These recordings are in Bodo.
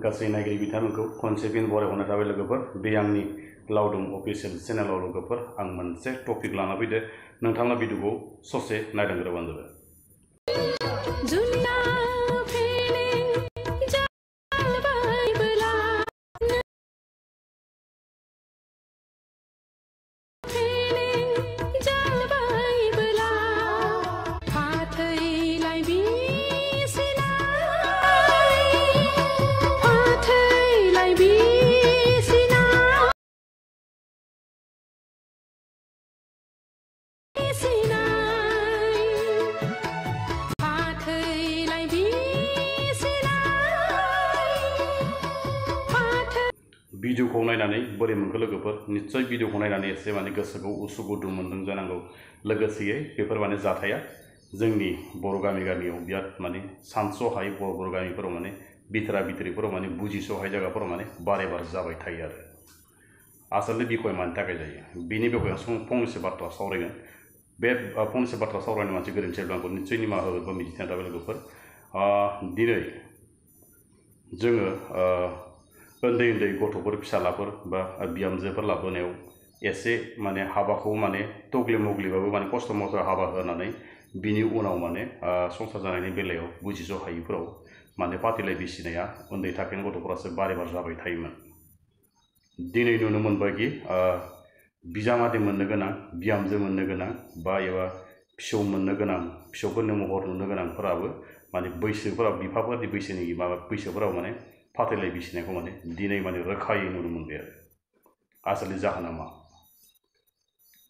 गासै नायगिरि बिथांमोनखौ खनसे फिन बरायहरनाय थाबाय लोगोफोर बे आंनि लावदुम अफिसियेल चेनेलाव लोगोफोर आं मोनसे टपिक लाना फैदो नोंथाङा भिडिअखौ ससे नायलांग्रोबानो जाबाय। भिडिअखौ नायनानै बोरै मोनखो लोगोफोर निश्चय भिडिअखौ नायनानै एसे माने गोसोखौ उसु गुदुं मोनदों जानांगौ। लोगोसेयै बेफोर माने जाथाया जोंनि बर' गामियाव बिराद माने सानस'हायै बर' गामिफोराव माने बिथोरा बिथोरिफोराव माने बुजिस'हायै जायगाफोराव माने बारे जाबाय थायो आरो आसलते बिखय मानि थाखाय जायो बिनि बेखय फंनैसो बाथ्रा सावरायगोन। बे फंनैसो बाथ्रा सावरायनो मानसि गोरोन्थि जायोब्ला आंखौ निश्चय निमाहा होगोन बा मिजिंथिनाय थाबाय लोगोफोर। दिनै जोङो उन्दै गथ'फोर फिसालाफोर बा बिहामजोफोर लाबोनायाव एसे माने हाबाखौ माने तग्लि मग्लिबाबो माने खस्थ' मस्थ' हाबा होनानै बिनि उनाव माने संसार जानायनि बेलायाव बुजिस' हायिफोराव माने फाथैलाय बिसिनाया उन्दै थाखोनि गथ'फोरासो बारे जाबाय थायोमोन। दिनै नुनो मोनबायदि बिजामादै मोननो गोनां बिहामजो मोननो गोनां बा एबा फिसौ मोननो गोनां फिसौफोरनि महर नुनो गोनांफोराबो माने बैसोफोराव बिफाफोरनि बैसोनि माबा बैसोफोराव माने फाथैलाय बिसिनायखौ माने दिनै माने रोखायै नुनो मोनबाय आरो आसलनि जाहोना मा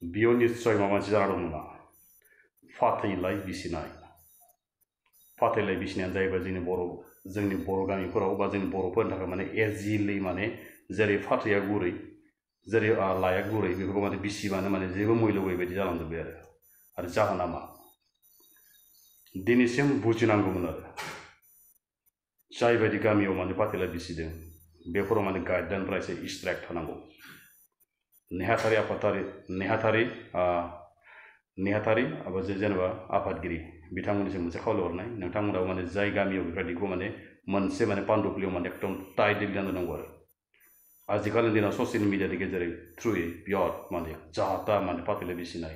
बेयाव निस्सय माबा मोनसे जाना दं नामा। फाथैलाय बिसिनाय जाहैबाय जोंनि बर' गामिफोराव बा जोंनि बर'फोरनि थाखाय माने एजिलि माने जेरै फाथैया गुरै जेरै लाया गुरै बेफोरखौ माने बिसिबानो माने जेबो मैल्य गैयै बायदि जालांजोब्बाय आरो जाहोना मा दिनैसिम बुजिनांगौमोन आरो जायबायदि गामियाव माने फाथैलाय बिसिदों बेफोराव माने गाइडलाइनफ्रा एसे स्ट्रिक्ट थानांगौ। नेहाथारि जेनेबा आफादगिरि बिथांमोननिसिम मोनसे खावलायहरनाय नोंथांमोनाव माने जाय गामियाव बेफोरबायदिखौ माने मोनसे माने पान्डुलिपियाव माने एकदम टाइटलि लिरना दोननांगौ आरो आजिखालिनि दिनाव ससियेल मिडियानि गेजेरै थ्रुयै बिराद माने जाहाथा माने फाथैलाय बिसिनाय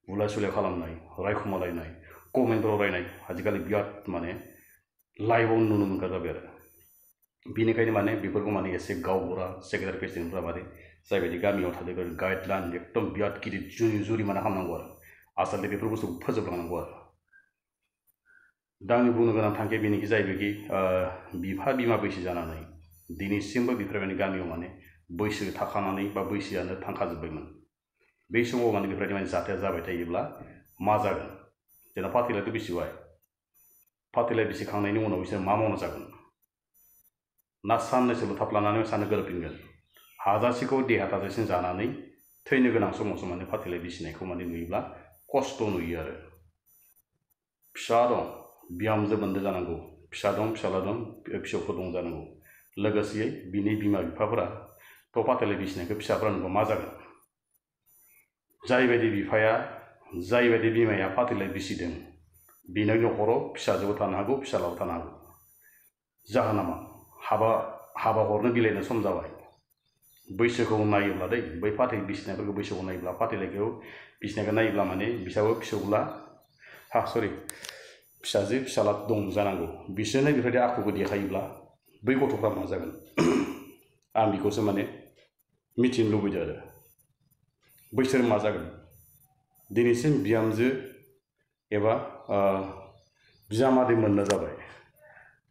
बुलाय सुलाय खालामनाय रायखुमालायनाय कमेन्टफोराव रायनाय आजिखालि बिराद माने लाइभआव नुनो मोनग्रा जाबाय आरो बिनिखायनो माने बेफोरखौ माने एसे गावबुरा सेक्रेटारि प्रेसिडेन्टफ्रा माने जायबायदि गामियाव थादों गाइडलाइन एकदम बिराद गिदिर जुरिमाना खालामनांगौ आरो आसलते बेफोर बुस्थुखौ फोजोबलांनांगौ आरो दा आंनि बुंनो गोनां थांखिया बेनोखि जाहैबायखि बिफा बिमा बैसो जानानै दिनैसिमबो बेफोरबायदि गामियाव माने बैसो थाखानानै बा बैसोआनो थांखाजोब्बायमोन बै समाव माने बेफोरबायदि माने जाथाया जाबाय थायोब्ला मा जागोन जेनेबा फाथैलायथ' बिसिबाय फाथैलाय बिसिखांनायनि उनाव बिसोर मा मावना जागोन ना साननैसोल' थाफ्लानानै सानो गोरोबफिनगोन हाजासेखौ देहा थाजासिम जानानै थैनो गोनां समावसो माने फाथैलाय बिसिनायखौ माने नुयोब्ला खस्थ' नुयो आरो फिसा दं बिहामजो मोनदों जानांगौ फिसा दं फिसाला दं फिसौफोर दं जानांगौ लोगोसेयै बिनि बिमा बिफाफोरा थ' फाथैलाय बिसिनायखौ फिसाफ्रा नुबा मा जागोन जायबायदि बिमाया फाथैलाय बिसिदों बिनि न'खराव फिसाजोबो थानो हागौ फिसालाबो थानो हागौ जाहोना मा हाबा हरनो बिलाइनो सम जाबाय बैसोखौ नायोब्ला बै फाथै बिसिनायफोरखौ बैसोखौ नायोब्ला फाथैलायखौ बिसिनायखौ नायोब्ला माने बिसाबो फिसाजो फिसाला दं जानांगौ बिसोरनो बेफोरबायदि आखुखौ देखायोब्ला बै गथ'फ्रा मा जागोन आं बेखौसो माने मिथिनो लुबैदों आरो बैसोर मा जागोन दिनैसिम बिहामजो एबा बिजामादै मोननो जाबाय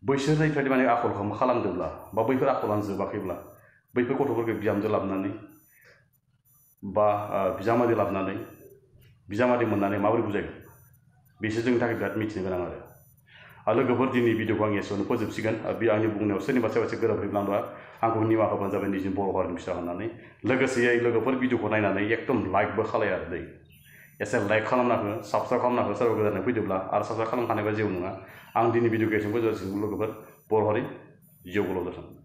बैसोर बेफोरबायदि माने आखलखौ खालामदोंब्ला बा बैफोर आखलानो जोबाखैब्ला बैफोर गथ'फोरखौ बिहामजो लाबोनानै बा बिजामादै मोननानै माबोरै बुजायगोन बेसो जोंनि थाखाय बिराद मिथिनो गोनां आरो लोगोफोर दिनै भिडिअखौ आं एसेयावनो फोजोबसिगोन बे आंनि बुंनायाव सोरनिबा गोरोबहैब्लाबा आंखौ निमाहा होबानो जाबाय निजि बर' हारिनि फिसा होननानै लोगोसेयै लोगोफोर भिडिअखौ नायनानै एकदम लाइकबो खालाय आरो एसे लाइक खालामना हो साबस्क्राइब खालामना हो सोरबा गोदानै फैदोंब्ला आरो साबस्क्राइब खालामखानायबा जेबो नङा आं दिनै भिडिअखौ एसेयावनो फोजोबसिगोन लोगोफोर बर' हारि जिउ गोलाव जाथों।